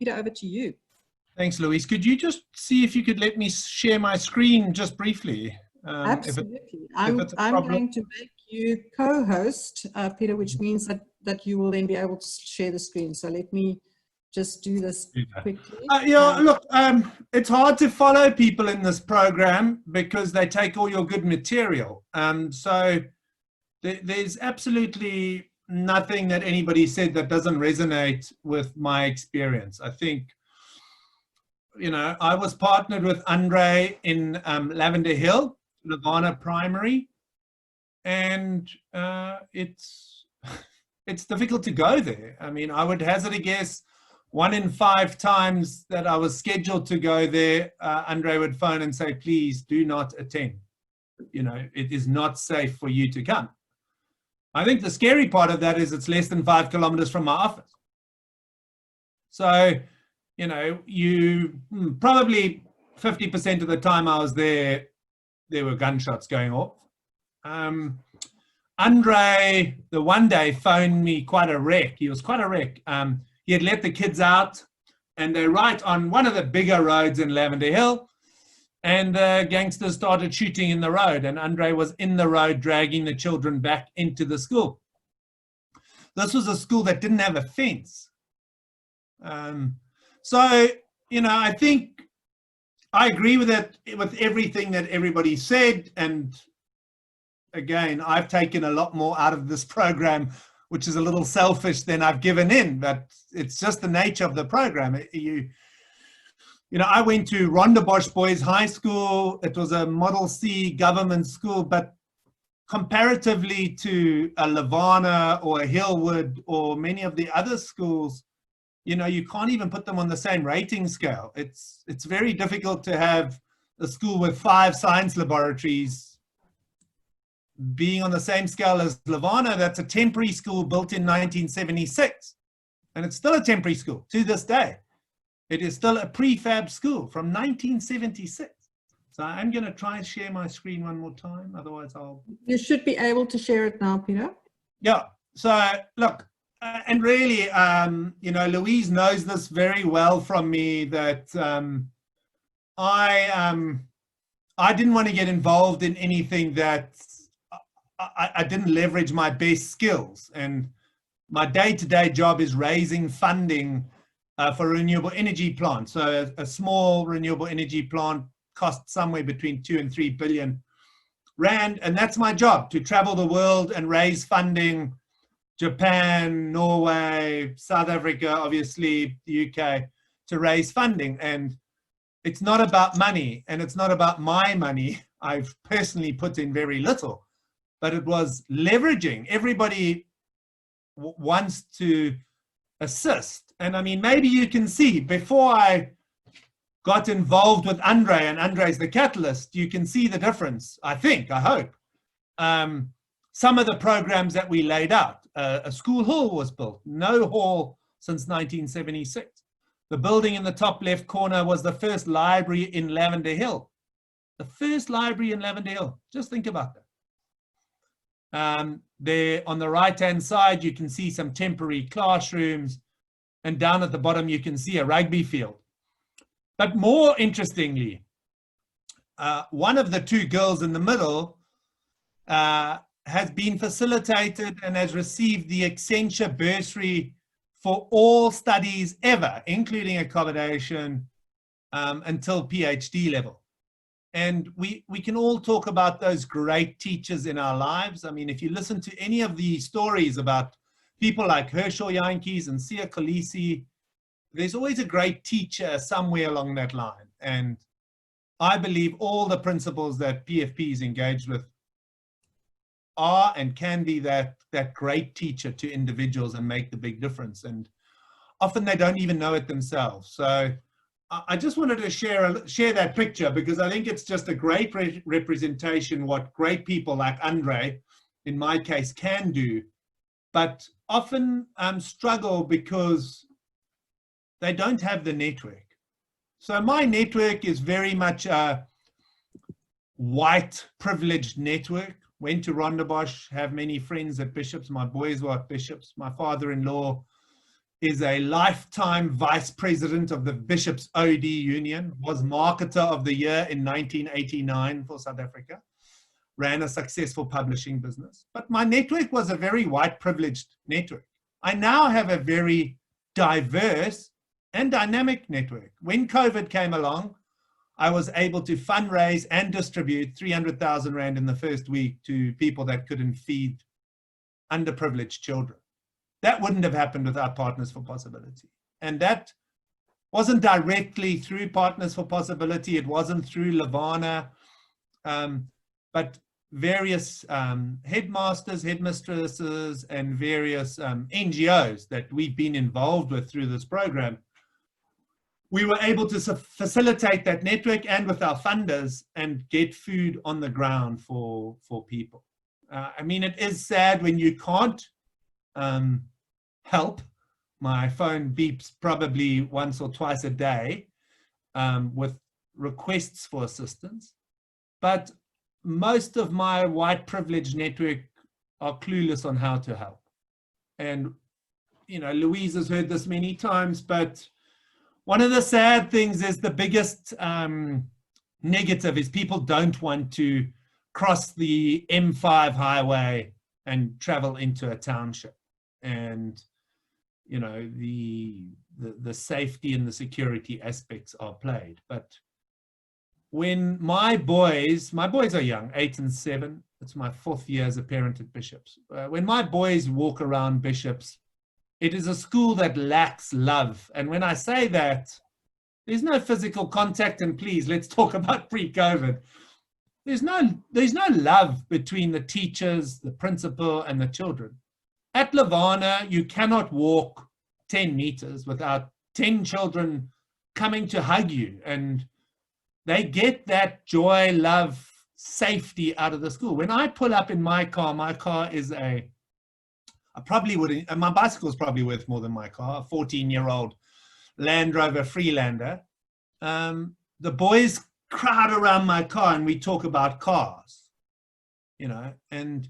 Peter, over to you. Thanks, Louise. Could you just see if you could let me share my screen just briefly? Absolutely. I'm going to make you co-host, Peter, which means that you will then be able to share the screen. So let me just do this quickly. Look, it's hard to follow people in this program because they take all your good material. So there's absolutely nothing that anybody said that doesn't resonate with my experience. I think, you know, I was partnered with Andre in Lavender Hill, Nirvana Primary, and it's difficult to go there. I mean, I would hazard a guess 1 in 5 times that I was scheduled to go there, Andre would phone and say, please do not attend. You know, it is not safe for you to come. I think the scary part of that is it's less than 5 kilometers from my office. So, you know, you probably 50% of the time I was there, there were gunshots going off. Andre, the one day, phoned me quite a wreck. He was quite a wreck. He had let the kids out, and they're right on one of the bigger roads in Lavender Hill, and gangsters started shooting in the road, and Andre was in the road dragging the children back into the school. This was a school that didn't have a fence. So, you know, I think I agree with it, with everything that everybody said. And again, I've taken a lot more out of this program, which is a little selfish than I've given in, but it's just the nature of the program. You know, I went to Rondebosch Boys High School. It was a Model C government school, but comparatively to a Levana or a Hillwood or many of the other schools, you know, you can't even put them on the same rating scale. It's very difficult to have a school with 5 science laboratories being on the same scale as Levana. That's a temporary school built in 1976. And it's still a temporary school to this day. It is still a prefab school from 1976. So I'm going to try and share my screen one more time. Otherwise, You should be able to share it now, Peter. Yeah. So look, and really, you know, Louise knows this very well from me, that I didn't want to get involved in anything that I didn't leverage my best skills. And my day-to-day job is raising funding for a renewable energy plant. So a small renewable energy plant costs somewhere between 2 and 3 billion rand. And that's my job, to travel the world and raise funding. Japan, Norway, South Africa, obviously the UK, to raise funding. And it's not about money, and it's not about my money. I've personally put in very little, but it was leveraging. Everybody wants to assist. And I mean, maybe you can see, before I got involved with Andre, and Andre's the catalyst, you can see the difference, I think, I hope. Some of the programs that we laid out. A school hall was built, no hall since 1976. The building in the top left corner was the first library in Lavender Hill. The first library in Lavender Hill. Just think about that. There on the right-hand side, you can see some temporary classrooms, and down at the bottom, you can see a rugby field. But more interestingly, one of the 2 girls in the middle has been facilitated and has received the Accenture bursary for all studies ever, including accommodation, until PhD level. And we can all talk about those great teachers in our lives. I mean, if you listen to any of the stories about people like Herschel Yankees and Sia Khaleesi, there's always a great teacher somewhere along that line. And I believe all the principles that PFP is engaged with are and can be that great teacher to individuals and make the big difference. And often they don't even know it themselves. So I just wanted to share that picture, because I think it's just a great representation what great people like Andre, in my case, can do, but often struggle because they don't have the network. So my network is very much a white privileged network. Went to Rondebosch, have many friends at Bishops. My boys were at Bishops. My father-in-law is a lifetime vice president of the Bishops OD Union, was marketer of the year in 1989 for South Africa, ran a successful publishing business. But my network was a very white privileged network. I now have a very diverse and dynamic network. When COVID came along, I was able to fundraise and distribute 300,000 Rand in the first week to people that couldn't feed underprivileged children. That wouldn't have happened without Partners for Possibility. And that wasn't directly through Partners for Possibility. It wasn't through Levana, but various headmasters, headmistresses, and various NGOs that we've been involved with through this program. We were able to facilitate that network and with our funders and get food on the ground for people. I mean, it is sad when you can't help. My phone beeps probably once or twice a day with requests for assistance. But most of my white privilege network are clueless on how to help. And, you know, Louise has heard this many times, but one of the sad things is the biggest negative is people don't want to cross the M5 highway and travel into a township. And, you know, the safety and the security aspects are played. But when my boys are young, 8 and 7, it's my 4th year as a parent at Bishops. When my boys walk around Bishops, it is a school that lacks love. And when I say that, there's no physical contact, and please, let's talk about pre-COVID. There's no love between the teachers, the principal, and the children. At Levana, you cannot walk 10 meters without 10 children coming to hug you. And they get that joy, love, safety out of the school. When I pull up in my car is my bicycle is probably worth more than my car, a 14-year-old Land Rover Freelander. The boys crowd around my car and we talk about cars, you know, and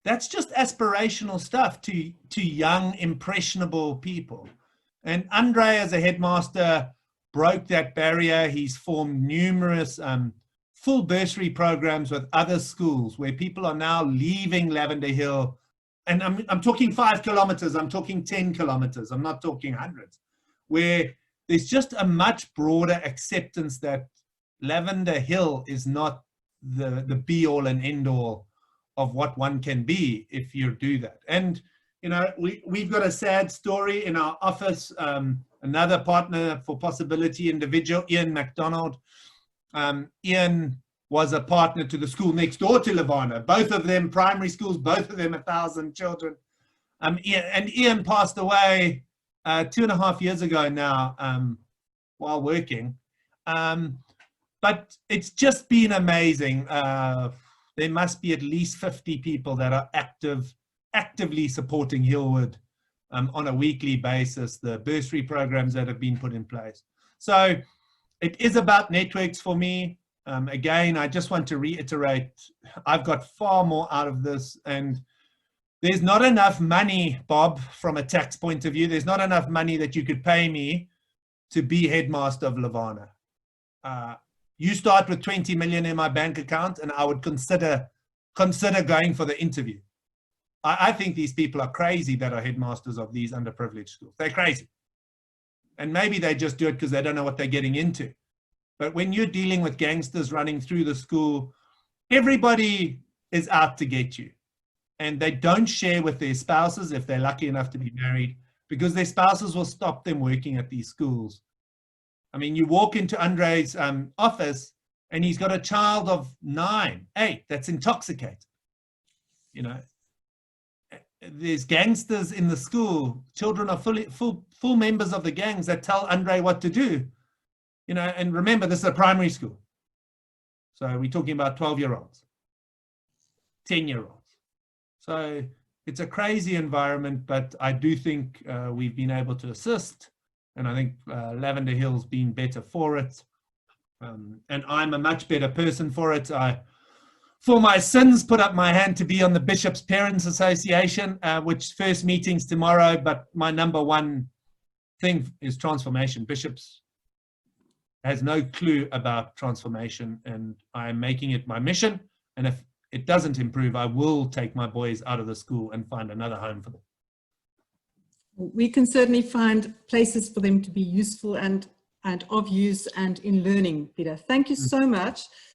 that's just aspirational stuff to young, impressionable people. And Andre, as a headmaster, broke that barrier. He's formed numerous full bursary programs with other schools where people are now leaving Lavender Hill. And I'm talking 5 kilometers, I'm talking 10 kilometers, I'm not talking hundreds, where there's just a much broader acceptance that Lavender Hill is not the be all and end all of what one can be if you do that. And, you know, we've got a sad story in our office. Another Partner for Possibility individual, Ian MacDonald. Ian was a partner to the school next door to Levana. Both of them primary schools, both of them 1,000 children. Ian passed away 2.5 years ago now while working. But it's just been amazing. There must be at least 50 people that are actively supporting Hillwood on a weekly basis, the bursary programs that have been put in place. So it is about networks for me. Again, I just want to reiterate, I've got far more out of this, and there's not enough money, Bob, from a tax point of view. There's not enough money that you could pay me to be headmaster of Levana. You start with 20 million in my bank account and I would consider going for the interview. I think these people are crazy that are headmasters of these underprivileged schools. They're crazy. And maybe they just do it because they don't know what they're getting into. But when you're dealing with gangsters running through the school, everybody is out to get you. And they don't share with their spouses if they're lucky enough to be married, because their spouses will stop them working at these schools. I mean, you walk into Andre's office and he's got a child of 9, 8 that's intoxicated. You know, there's gangsters in the school. Children are full members of the gangs that tell Andre what to do. You know, and remember, this is a primary school. So we're talking about 12-year-olds, 10-year-olds. So it's a crazy environment, but I do think we've been able to assist. And I think Lavender Hill's been better for it. And I'm a much better person for it. I, for my sins, put up my hand to be on the Bishops Parents Association, which first meeting's tomorrow, but my number one thing is transformation. Bishops has no clue about transformation, and I am making it my mission. And if it doesn't improve, I will take my boys out of the school and find another home for them. We can certainly find places for them to be useful and of use and in learning, Peter. Thank you so much.